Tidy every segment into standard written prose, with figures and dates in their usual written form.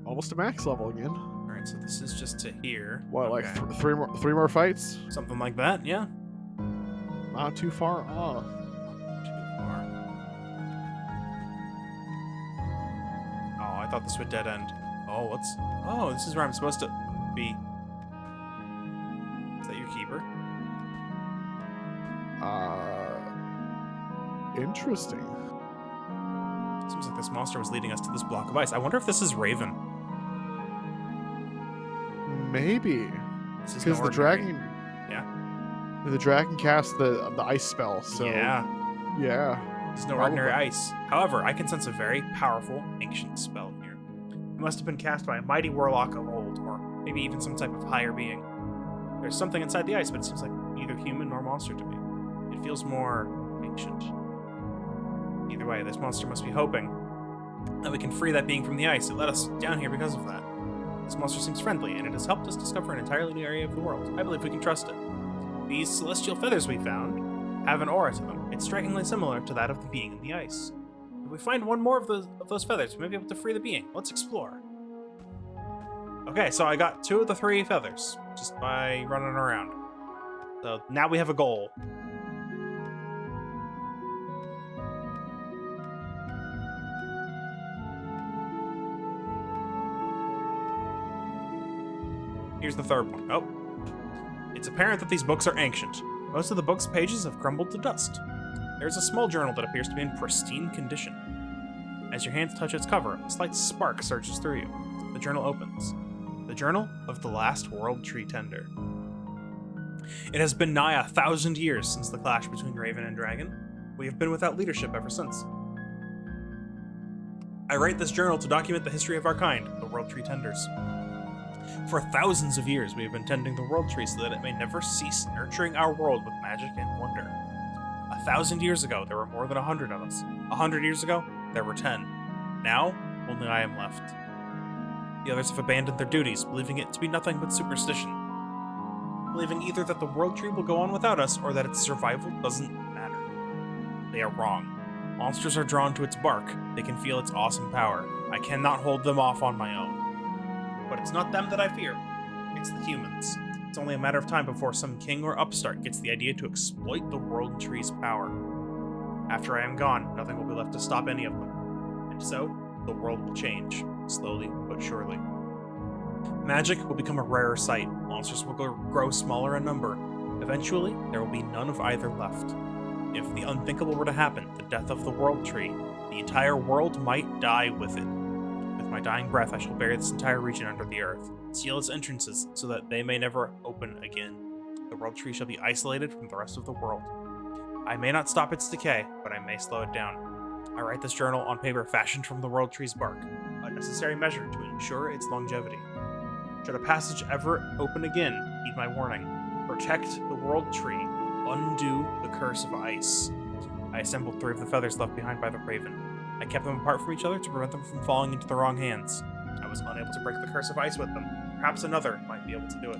almost to max level again. Alright, so this is just to here. What, Okay. like three more fights? Something like that, yeah. Not too far off. Too far. Oh, I thought this would dead end. Oh, what's... Oh, this is where I'm supposed to be. Is that your keeper? Interesting. Seems like this monster was leading us to this block of ice. I wonder if this is Raven. Maybe. This is Because no the ordinary- dragon... Yeah. The dragon cast the ice spell, so... Yeah. Yeah. There's no Probably. ordinary ice. However, I can sense a very powerful ancient spell here. It must have been cast by a mighty warlock of old, or maybe even some type of higher being. There's something inside the ice, but it seems like neither human nor monster to me. It feels more ancient. Either way, this monster must be hoping that we can free that being from the ice. It let us down here because of that. This monster seems friendly, and it has helped us discover an entirely new area of the world. I believe we can trust it. These celestial feathers we found have an aura to them. It's strikingly similar to that of the being in the ice. If we find one more of those feathers, we may be able to free the being. Let's explore. Okay, so I got 2 of the 3 feathers just by running around. So now we have a goal. Here's the 3rd one. Oh. It's apparent that these books are ancient. Most of the book's pages have crumbled to dust. There's a small journal that appears to be in pristine condition. As your hands touch its cover, a slight spark surges through you. The journal opens. The Journal of the Last World Tree Tender. It has been nigh 1,000 years since the clash between Raven and Dragon. We have been without leadership ever since. I write this journal to document the history of our kind, the World Tree Tenders. For thousands of years, we have been tending the World Tree so that it may never cease nurturing our world with magic and wonder. 1,000 years ago, there were more than 100 of us. 100 years ago, there were 10. Now, only I am left. The others have abandoned their duties, believing it to be nothing but superstition. Believing either that the World Tree will go on without us, or that its survival doesn't matter. They are wrong. Monsters are drawn to its bark. They can feel its awesome power. I cannot hold them off on my own. But it's not them that I fear. It's the humans. It's only a matter of time before some king or upstart gets the idea to exploit the World Tree's power. After I am gone, nothing will be left to stop any of them. And so, the world will change, slowly but surely. Magic will become a rarer sight. Monsters will grow smaller in number. Eventually, there will be none of either left. If the unthinkable were to happen, the death of the World Tree, the entire world might die with it. With my dying breath, I shall bury this entire region under the earth, seal its entrances so that they may never open again. The World Tree shall be isolated from the rest of the world. I may not stop its decay, but I may slow it down. I write this journal on paper fashioned from the World Tree's bark, a necessary measure to ensure its longevity. Should a passage ever open again, heed my warning. Protect the World Tree. Undo the curse of ice. I assembled 3 of the feathers left behind by the Raven. I kept them apart from each other to prevent them from falling into the wrong hands. I was unable to break the curse of ice with them. Perhaps another might be able to do it.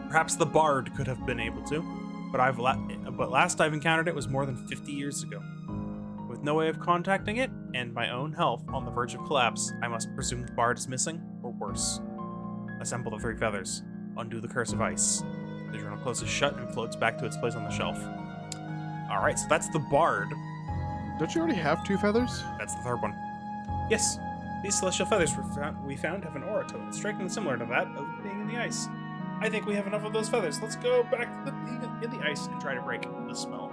Perhaps the Bard could have been able to, but last I've encountered it was more than 50 years ago. With no way of contacting it, and my own health on the verge of collapse, I must presume the Bard is missing, or worse. Assemble the 3 feathers. Undo the curse of ice. The journal closes shut and floats back to its place on the shelf. Alright, so that's the Bard. Don't you already have 2 feathers? That's the 3rd one. Yes, these celestial feathers we found have an aura to them, strikingly similar to that of being in the ice. I think we have enough of those feathers. Let's go back to the being in the ice and try to break the spell.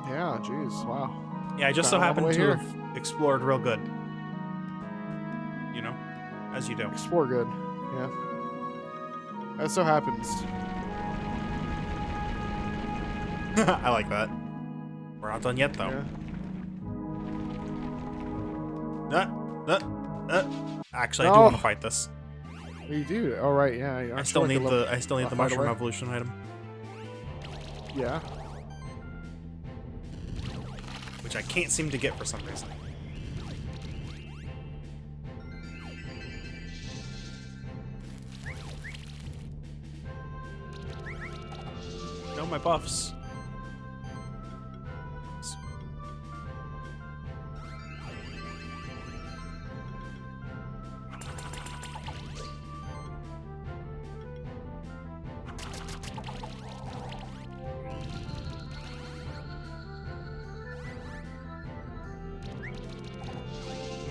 Yeah, jeez, wow. Yeah, I just so Found all the happened way to here. have explored real good. You know, as you do. Explore good, yeah. That so happens. I like that. We're not done yet, though. Yeah. Actually, I do No. want to fight this. You do? Oh, right, yeah. I still need the fight mushroom away? evolution item, Yeah. which I can't seem to get for some reason. No, my buffs.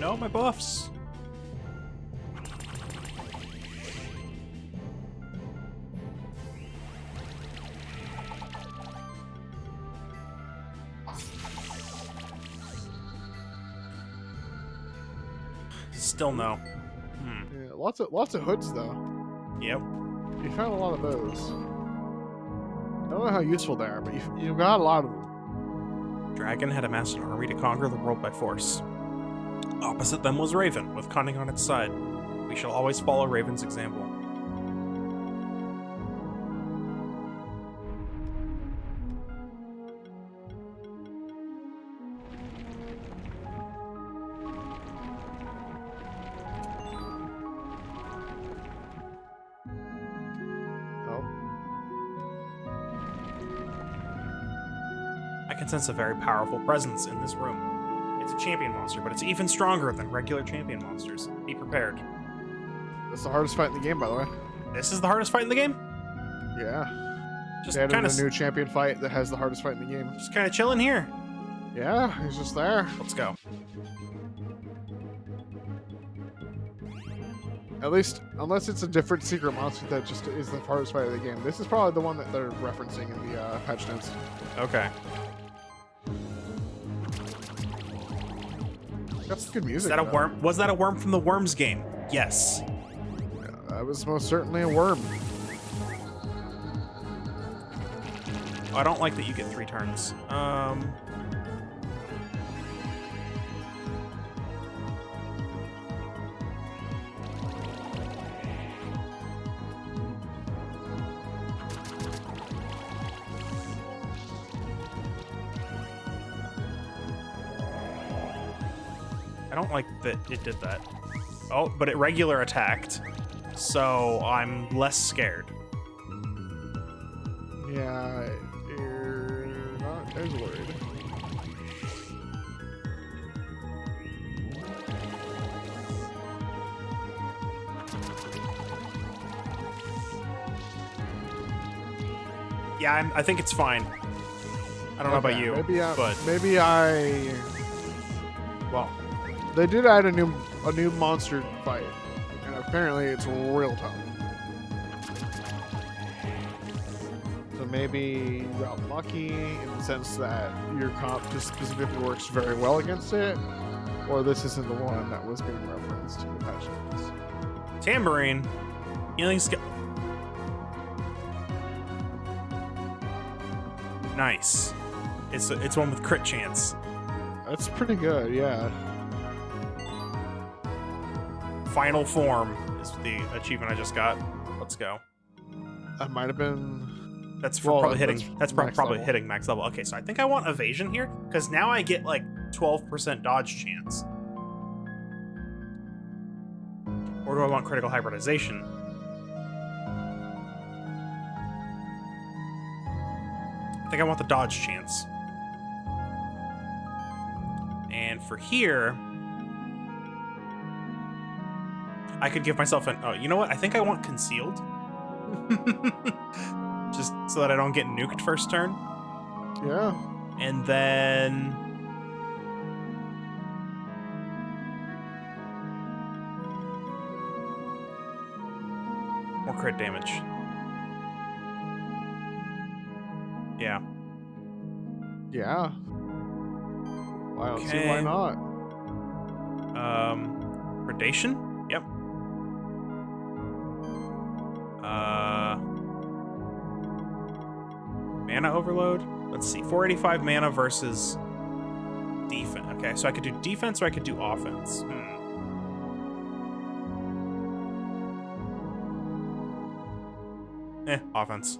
No, my buffs. Still no. Yeah, lots of hoods though. Yep. You found a lot of those. I don't know how useful they are, but you got a lot of them. Dragon had amassed an army to conquer the world by force. Opposite them was Raven, with cunning on its side. We shall always follow Raven's example. Oh, I can sense a very powerful presence in this room. It's a champion monster, but it's even stronger than regular champion monsters. Be prepared. that's the hardest fight in the game, by the way. This is the hardest fight in the game? Yeah. Just They added kind a of new champion fight that has the hardest fight in the game. just kind of chilling here. Yeah, he's just there. Let's go. At least, unless it's a different secret monster that just is the hardest fight of the game. This is probably the one that they're referencing in the patch notes. Okay. Got some good music. Is that a though. worm? Was that a worm from the Worms game? Yes. That was most certainly a worm. I don't like that you get 3 turns. I don't like that it did that. Oh, but it regular attacked, so I'm less scared. Yeah, you're not as worried. Yeah, I think it's fine. I don't know about Okay, you, but maybe I. Well, they did add a new monster fight, and apparently it's real tough. So maybe you got lucky in the sense that your comp just specifically works very well against it, or this isn't the one that was being referenced in the patch notes. tambourine, healing skill. Nice. It's one with crit chance. That's pretty good, yeah. Final form is the achievement I just got. Let's go. That might have been. That's for Well, probably hitting. that's That's max probably level. hitting max level. Okay, so I think I want evasion here because now I get like 12% dodge chance. Or do I want critical hybridization? I think I want the dodge chance. And for here, I could give myself an. Oh, you know what? I think I want concealed. Just so that I don't get nuked first turn. Yeah. And then more crit damage. Yeah. Yeah. Well, I don't see Okay. why not. Predation? Yep. Mana overload? Let's see. 485 mana versus defense. Okay, so I could do defense or I could do offense. Offense.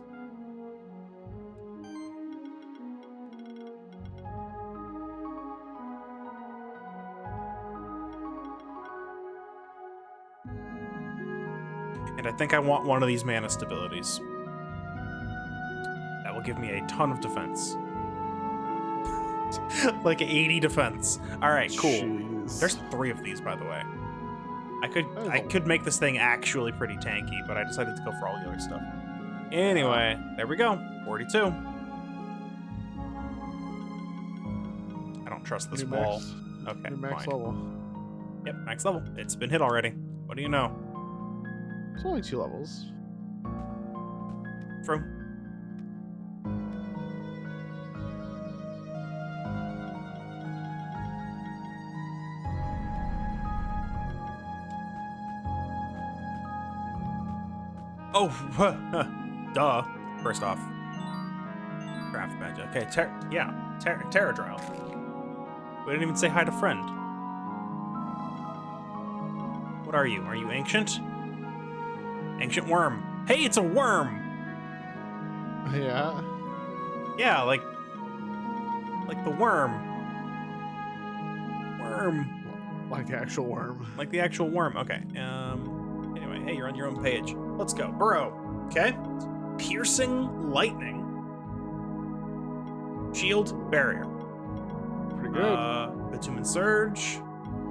And I think I want one of these mana stabilities. That will give me a ton of defense. Like 80 defense. Alright, cool. Jeez. There's 3 of these, by the way. I Oh. could make this thing actually pretty tanky, but I decided to go for all the other stuff. Anyway, there we go. 42. I don't trust this New wall. max, Okay, new max fine. level. Yep, max level. It's been hit already. What do you know? It's only 2 levels. From oh, duh. First off, craft magic. Okay, Terra Drill. We didn't even say hi to friend. What are you? Are you ancient? Ancient worm. Hey, it's a worm. Yeah. Yeah, like the worm. Worm. Like the actual worm. Like the actual worm. Okay. Anyway, hey, you're on your own page. Let's go. Burrow. Okay. Piercing lightning. Shield barrier. Pretty good. Bitumen surge.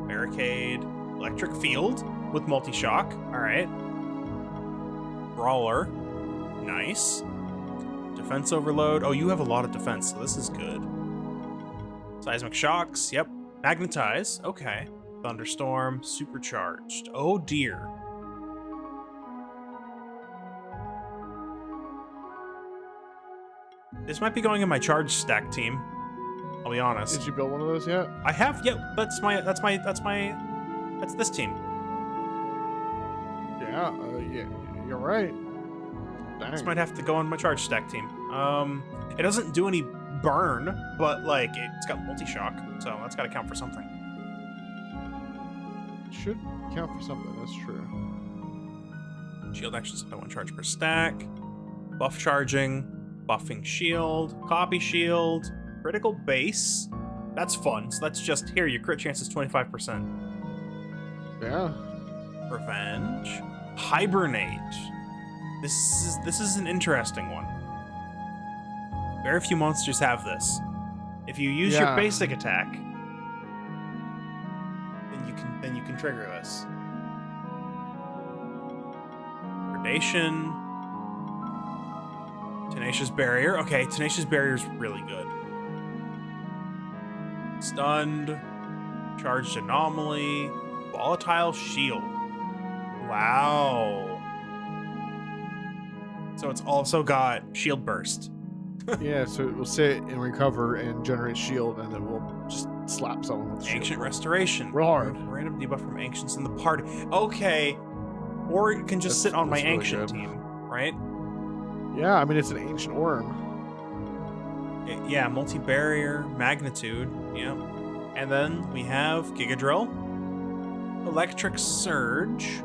Barricade. Electric field with multi-shock. All right. Brawler. Nice. Defense overload. Oh, you have a lot of defense, so this is good. Seismic shocks. Yep. Magnetize. Okay. Thunderstorm. Supercharged. Oh, dear. This might be going in my charge stack team. I'll be honest. Did you build one of those yet? I have. Yep. That's this team. Yeah. Yeah. You're right. Dang. This might have to go on my charge stack team. It doesn't do any burn, but like it's got multi-shock, so that's got to count for something. Should count for something. That's true. Shield actions at 1 charge per stack. Buff charging. Buffing shield. Copy shield. Critical base. That's fun. So that's just here. Your crit chance is 25%. Yeah. Revenge. Hibernate. This is an interesting one. Very few monsters have this. If you use your basic attack, then you can trigger this. Predation. Tenacious barrier. Okay, tenacious barrier is really good. Stunned. Charged anomaly. Volatile shield. Wow. So it's also got shield burst. Yeah, so it will sit and recover and generate shield, and then we'll just slap someone with shield. Ancient restoration. Real hard. Random debuff from ancients in the party. Okay. Or it can just sit on my really ancient good. team, right? Yeah, I mean, it's an ancient worm. Yeah, multi-barrier, magnitude, yeah. And then we have Giga Drill, Electric Surge.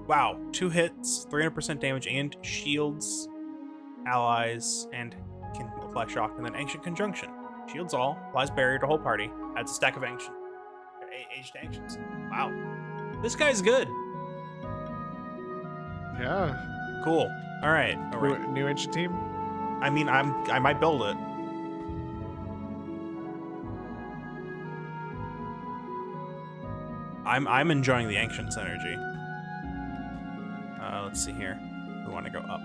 Wow, 2 hits, 300% damage, and shields allies, and can apply shock. And then Ancient Conjunction. Shields all, applies barrier to whole party, adds a stack of ancient. Aged ancients. Wow. This guy's good. Yeah. Cool. All right. New ancient team? I mean, I might build it. I'm enjoying the ancients energy. Let's see here. We want to go up.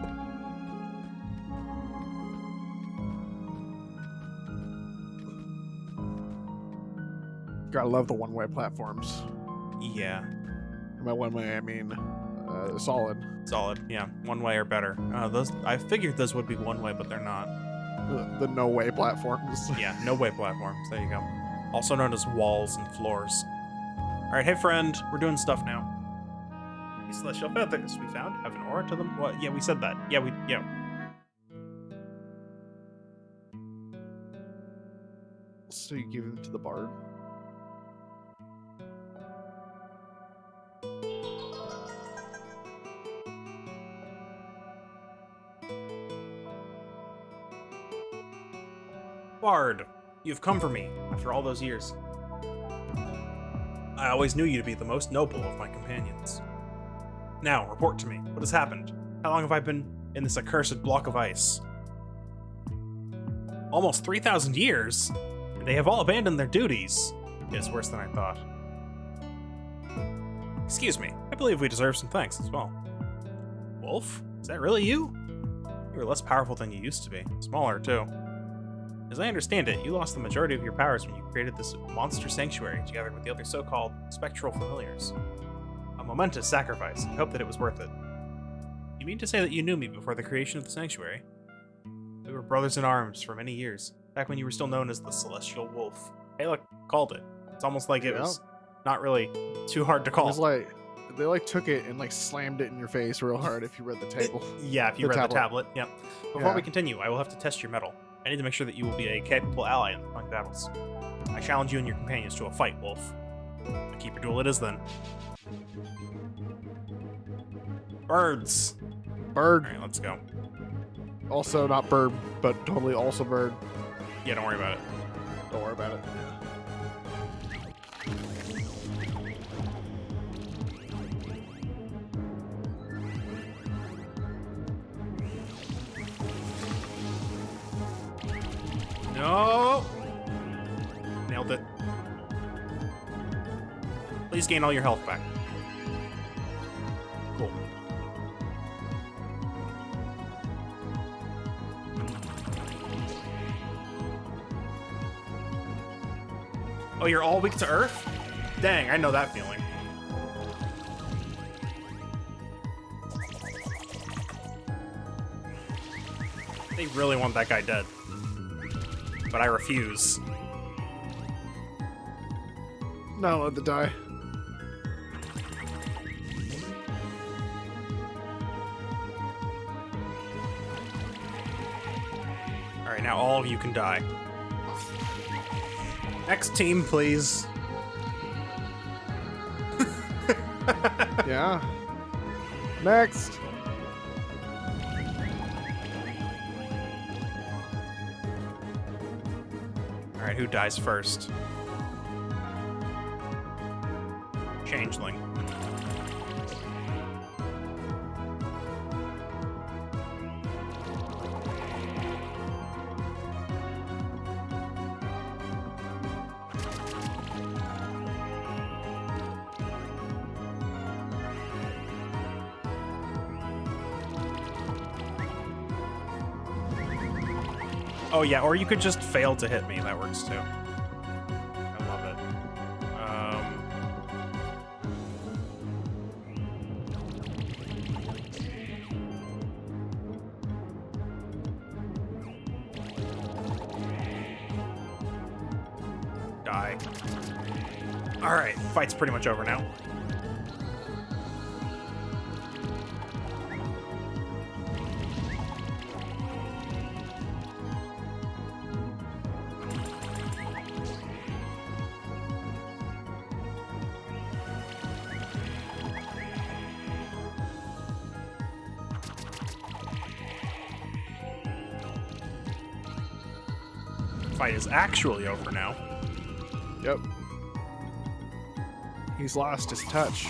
Gotta love the one-way platforms. Yeah. And by one-way, I mean solid. Solid. Yeah. One way or better. Those I figured those would be one way, but they're not. The no-way platforms. Yeah. No way platforms. There you go. Also known as walls and floors. All right. Hey, friend. We're doing stuff now. These celestial feathers we found have an aura to them. What? Yeah, we said that. Yeah. So you give them to the bard? Bard, you've come for me after all those years. I always knew you to be the most noble of my companions. Now, report to me. What has happened? How long have I been in this accursed block of ice? Almost 3,000 years? And they have all abandoned their duties. It's worse than I thought. Excuse me. I believe we deserve some thanks as well. Wolf? Is that really you? You were less powerful than you used to be. Smaller, too. As I understand it, you lost the majority of your powers when you created this monster sanctuary together with the other so-called spectral familiars. A momentous sacrifice. I hope that it was worth it. You mean to say that you knew me before the creation of the sanctuary? We were brothers in arms for many years, back when you were still known as the Celestial Wolf. Hey, look, called it. It's almost like it was not really too hard to call. It was like they like took it and like slammed it in your face real hard if you read the table. Yeah, if you read the tablet. Yep. Before Yeah. we continue, I will have to test your mettle. I need to make sure that you will be a capable ally in the coming battles. I challenge you and your companions to a fight, Wolf. A keeper duel it is then. Birds. Bird. All right, let's go. Also not bird, but totally also bird. Yeah, don't worry about it. Don't worry about it. No! Nailed it. Please gain all your health back. Cool. Oh, you're all weak to Earth? Dang, I know that feeling. They really want that guy dead. But I refuse. Not let the die. Alright, now all of you can die. Next team, please. Yeah. Next. Alright, who dies first? Changeling. Oh yeah, or you could just fail to hit me. That works too. I love it. Die. All right, fight's pretty much over now. Fight is actually over now. Yep. He's lost his touch.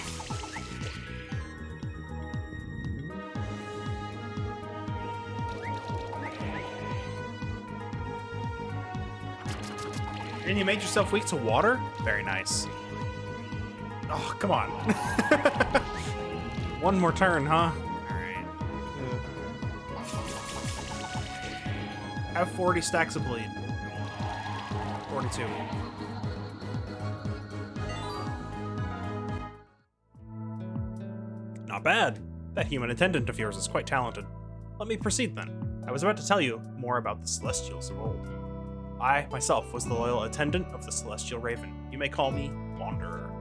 And you made yourself weak to water? Very nice. Oh, come on. One more turn, huh? Alright. Have 40 stacks of bleed. 42. Not bad. That human attendant of yours is quite talented. Let me proceed then. I was about to tell you more about the Celestials of old. I, myself, was the loyal attendant of the Celestial Raven. You may call me Wanderer.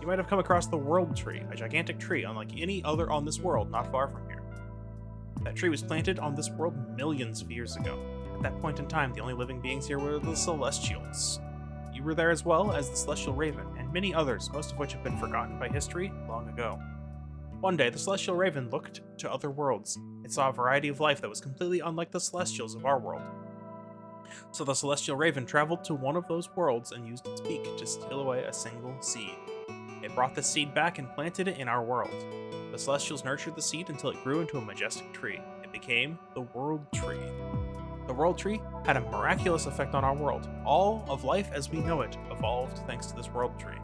You might have come across the World Tree, a gigantic tree unlike any other on this world not far from here. That tree was planted on this world millions of years ago. At that point in time, the only living beings here were the Celestials. You were there as well as the Celestial Raven, and many others, most of which have been forgotten by history long ago. One day, the Celestial Raven looked to other worlds. It saw a variety of life that was completely unlike the Celestials of our world. So the Celestial Raven traveled to one of those worlds and used its beak to steal away a single seed. It brought the seed back and planted it in our world. The Celestials nurtured the seed until it grew into a majestic tree. It became the World Tree. The World Tree had a miraculous effect on our world. All of life as we know it evolved thanks to this World Tree.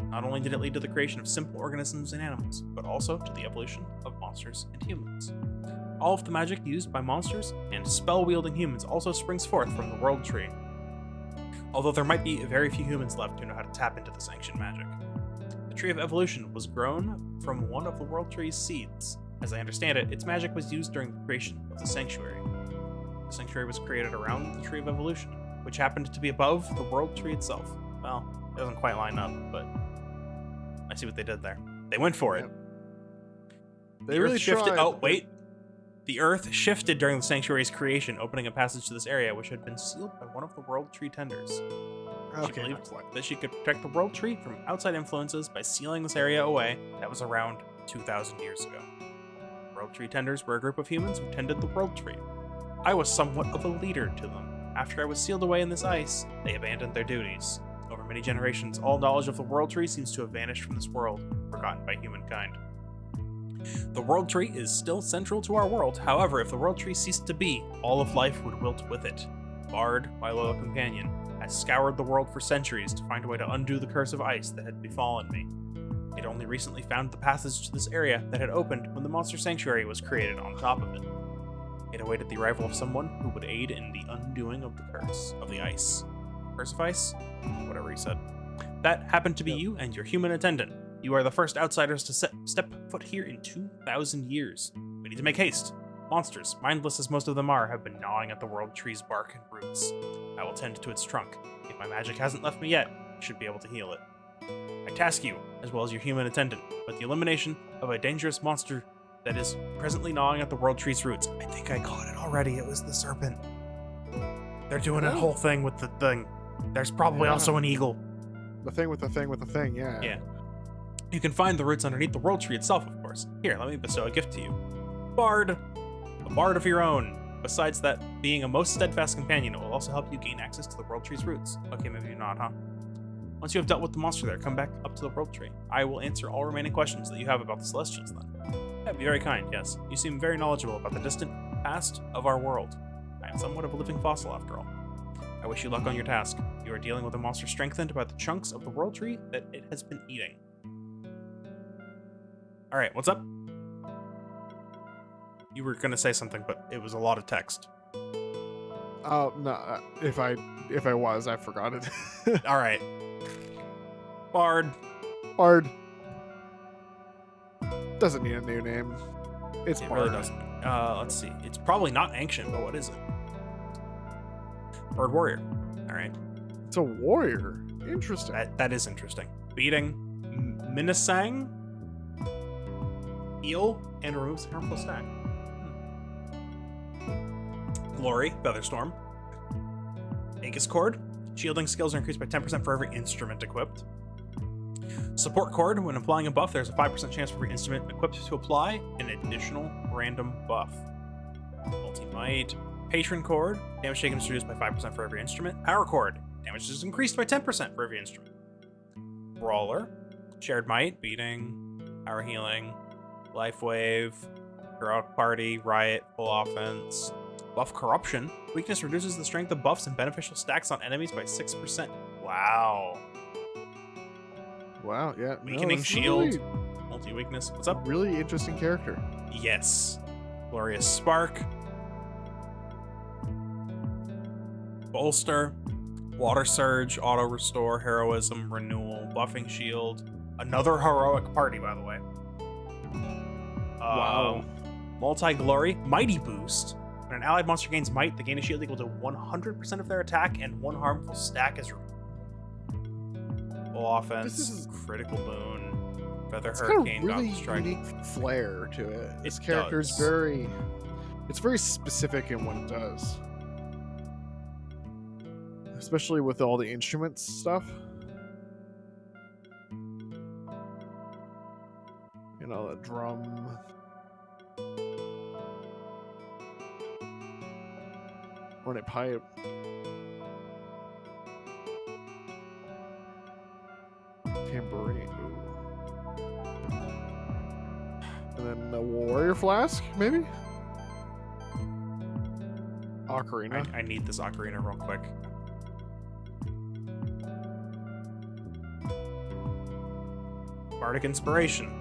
Not only did it lead to the creation of simple organisms and animals, but also to the evolution of monsters and humans. All of the magic used by monsters and spell-wielding humans also springs forth from the World Tree, although there might be very few humans left who know how to tap into this ancient magic. The Tree of Evolution was grown from one of the World Tree's seeds. As I understand it, its magic was used during the creation of the Sanctuary. The Sanctuary was created around the Tree of Evolution, which happened to be above the World Tree itself. Well, it doesn't quite line up, but I see what they did there. They went for it. They The really Earth shifted. tried. Oh, wait. The Earth shifted during the Sanctuary's creation, opening a passage to this area, which had been sealed by one of the World Tree tenders. She Okay, believed not quite. that she could protect the World Tree from outside influences by sealing this area away. That was around 2,000 years ago. World Tree tenders were a group of humans who tended the World Tree. I was somewhat of a leader to them. After I was sealed away in this ice, they abandoned their duties. Over many generations, all knowledge of the World Tree seems to have vanished from this world, forgotten by humankind. The World Tree is still central to our world. However, if the World Tree ceased to be, all of life would wilt with it. Bard, my loyal companion, has scoured the world for centuries to find a way to undo the curse of ice that had befallen me. It only recently found the passage to this area that had opened when the Monster Sanctuary was created on top of it. It awaited the arrival of someone who would aid in the undoing of the curse of the ice. Curse of ice? Whatever he said. That happened to be you and your human attendant. You are the first outsiders to step foot here in 2,000 years. We need to make haste. Monsters, mindless as most of them are, have been gnawing at the World Tree's bark and roots. I will tend to its trunk. If my magic hasn't left me yet, I should be able to heal it. I task you, as well as your human attendant, with the elimination of a dangerous monster that is presently gnawing at the World Tree's roots. I think I caught it already. It was the serpent. They're doing a whole thing with the thing. There's probably also an eagle. The thing with the thing with the thing, yeah. Yeah. You can find the roots underneath the World Tree itself, of course. Here, let me bestow a gift to you. Bard! A bard of your own. Besides that, being a most steadfast companion, it will also help you gain access to the World Tree's roots. Okay, maybe not, huh? Once you have dealt with the monster there, come back up to the World Tree. I will answer all remaining questions that you have about the Celestials then. That'd be very kind, yes. You seem very knowledgeable about the distant past of our world. I am somewhat of a living fossil, after all. I wish you luck on your task. You are dealing with a monster strengthened by the chunks of the World Tree that it has been eating. Alright, what's up? You were gonna say something, but it was a lot of text. Oh no! If I was, I forgot it. Alright. Bard. Bard doesn't need a new name. It's It Bard. really doesn't. Let's see. It's probably not ancient, but what is it? Bird Warrior. Alright. It's a warrior. Interesting. That is interesting. Beating Minasang, heal, and removes harmful stack. Glory, Featherstorm. Aegis Cord. Shielding skills are increased by 10% for every instrument equipped. Support Cord. When applying a buff, there's a 5% chance for every instrument equipped to apply an additional random buff. Multi-Might. Patron Cord. Damage taken is reduced by 5% for every instrument. Power Cord. Damage is increased by 10% for every instrument. Brawler. Shared Might. Beating. Power Healing. Life Wave. Heroic Party. Riot. Full Offense. Buff Corruption. Weakness reduces the strength of buffs and beneficial stacks on enemies by 6%. Wow. Wow. Yeah. Weakening this is Shield. really Multi-weakness. What's up? Really interesting character. Yes. Glorious Spark. Bolster. Water Surge. Auto Restore. Heroism. Renewal. Buffing Shield. Another Heroic Party, by the way. Wow. Multi-Glory. Mighty Boost. When an allied monster gains might, they gain a shield equal to 100% of their attack, and one harmful stack is removed. Full offense, This is- critical boon, feather It's got hurricane, a really goblin strike. unique flair to it. This It character is does. it's very specific in what it does. Especially with all the instruments stuff. You know, the drum. Hornet pipe. Tambourine. Ooh. And then the warrior flask, maybe? Ocarina. I need this ocarina real quick. Bardic Inspiration.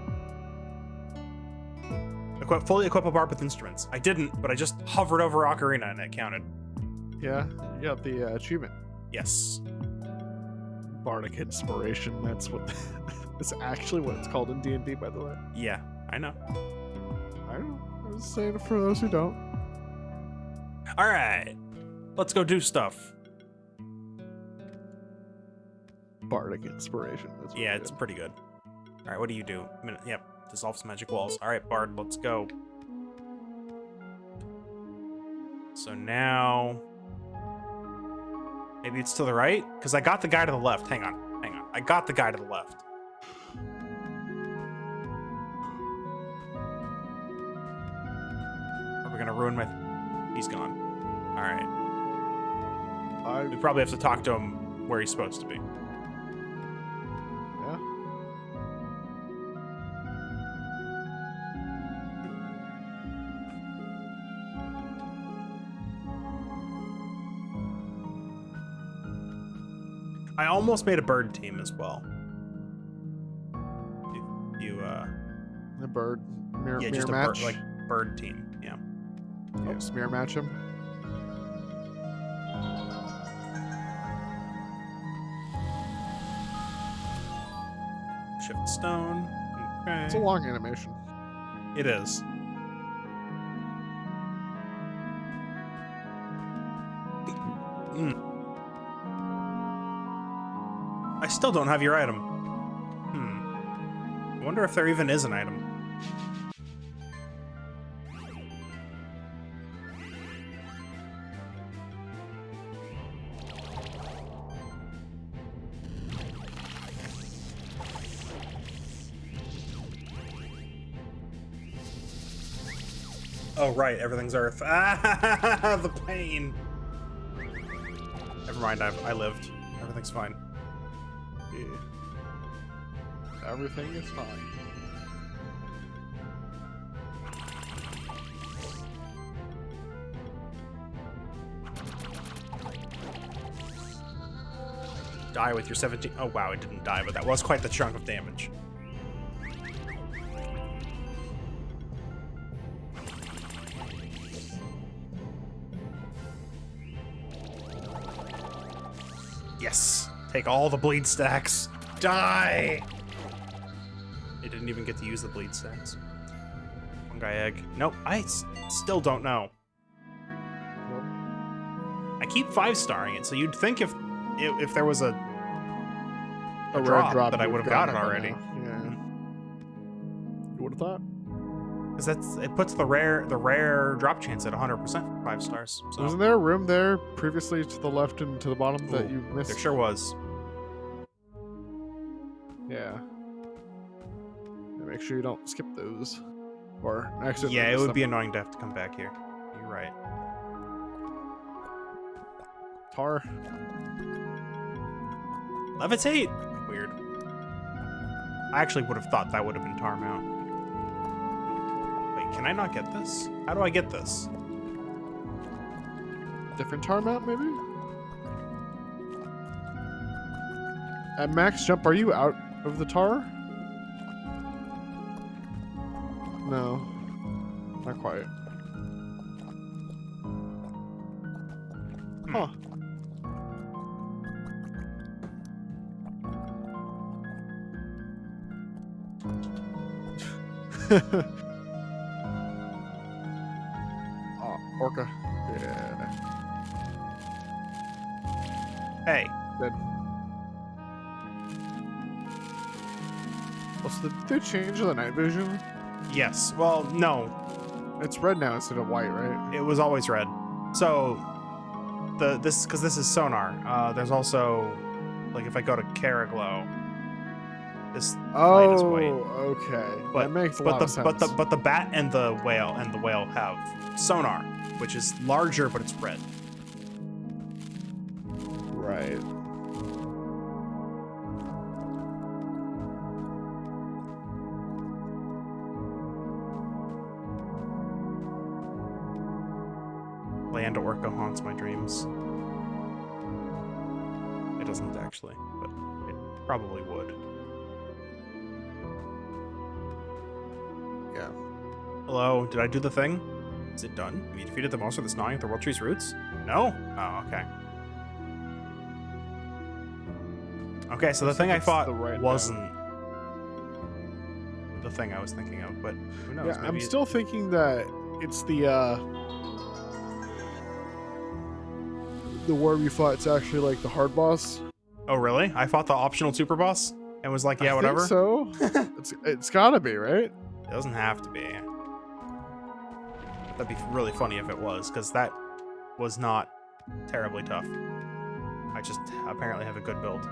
fully equip a bard with instruments. I didn't, but I just hovered over Ocarina and it counted. Yeah, you got the achievement. Yes. Bardic Inspiration. That's what. That's actually what it's called in D&D, by the way. Yeah, I know. I don't know. I was saying it for those who don't. All right, let's go do stuff. Bardic Inspiration. That's Yeah, it's pretty good. All right, what do you do? Yep, dissolve some magic walls. All right, Bard, let's go. So now, maybe it's to the right? Because I got the guy to the left. Hang on. I got the guy to the left. Are we gonna ruin my... He's gone. All right. We probably have to talk to him where he's supposed to be. Yeah. I almost made a bird team as well. The bird mirror, yeah, mirror just a match. bird team. Yeah. Yeah, just mirror match him. Shift stone. Okay. It's a long animation. It is. I still don't have your item. I wonder if there even is an item. Oh, right, everything's Earth. Ah, the pain. Never mind, I lived. Everything's fine. Yeah. Everything is fine. Die with your 17. Oh, wow, it didn't die, but that was quite the chunk of damage. Yes. Take all the bleed stacks. Die! It didn't even get to use the bleed stacks. One guy egg. Nope, I still don't know. Nope. I keep 5-starring it, so you'd think if there was a rare drop that I you would have would've got it already. Yeah. You would have thought. Because it puts the rare drop chance at 100% 5 stars. So. Wasn't there a room there previously to the left and to the bottom that you missed? There sure was. Yeah. Make sure you don't skip those. Or accidentally Yeah, it miss would them. be annoying to have to come back here. You're right. Tar. Levitate? Weird. I actually would have thought that would have been Tar Mount. Wait, can I not get this? How do I get this? Different tar mount, maybe? At max jump, are you out of the tar? No. Not quite. Huh. Oh, Orca. Yeah. Hey. Dead. Oh, so did they change the night vision? Yes. Well, no. It's red now instead of white, right? It was always red. So, because this is sonar. There's also, like, if I go to Caraglow, this light is white. Okay. But that makes a lot of sense. But the bat and the whale have sonar, which is larger, but it's red. Right. Land Orca haunts my dreams. It doesn't actually, but it probably would. Yeah. Hello, did I do the thing? Is it done? Have you defeated the monster that's gnawing at the World Tree's roots? No? Oh, okay. Okay, so the thing I thought wasn't the thing I was thinking of, but who knows? Yeah, I'm still thinking that it's the word we fought. It's actually like the hard boss. Oh, really? I fought the optional super boss and was like, yeah, whatever. I think so. It's gotta be, right? It doesn't have to be. That'd be really funny if it was, because that was not terribly tough. I just apparently have a good build.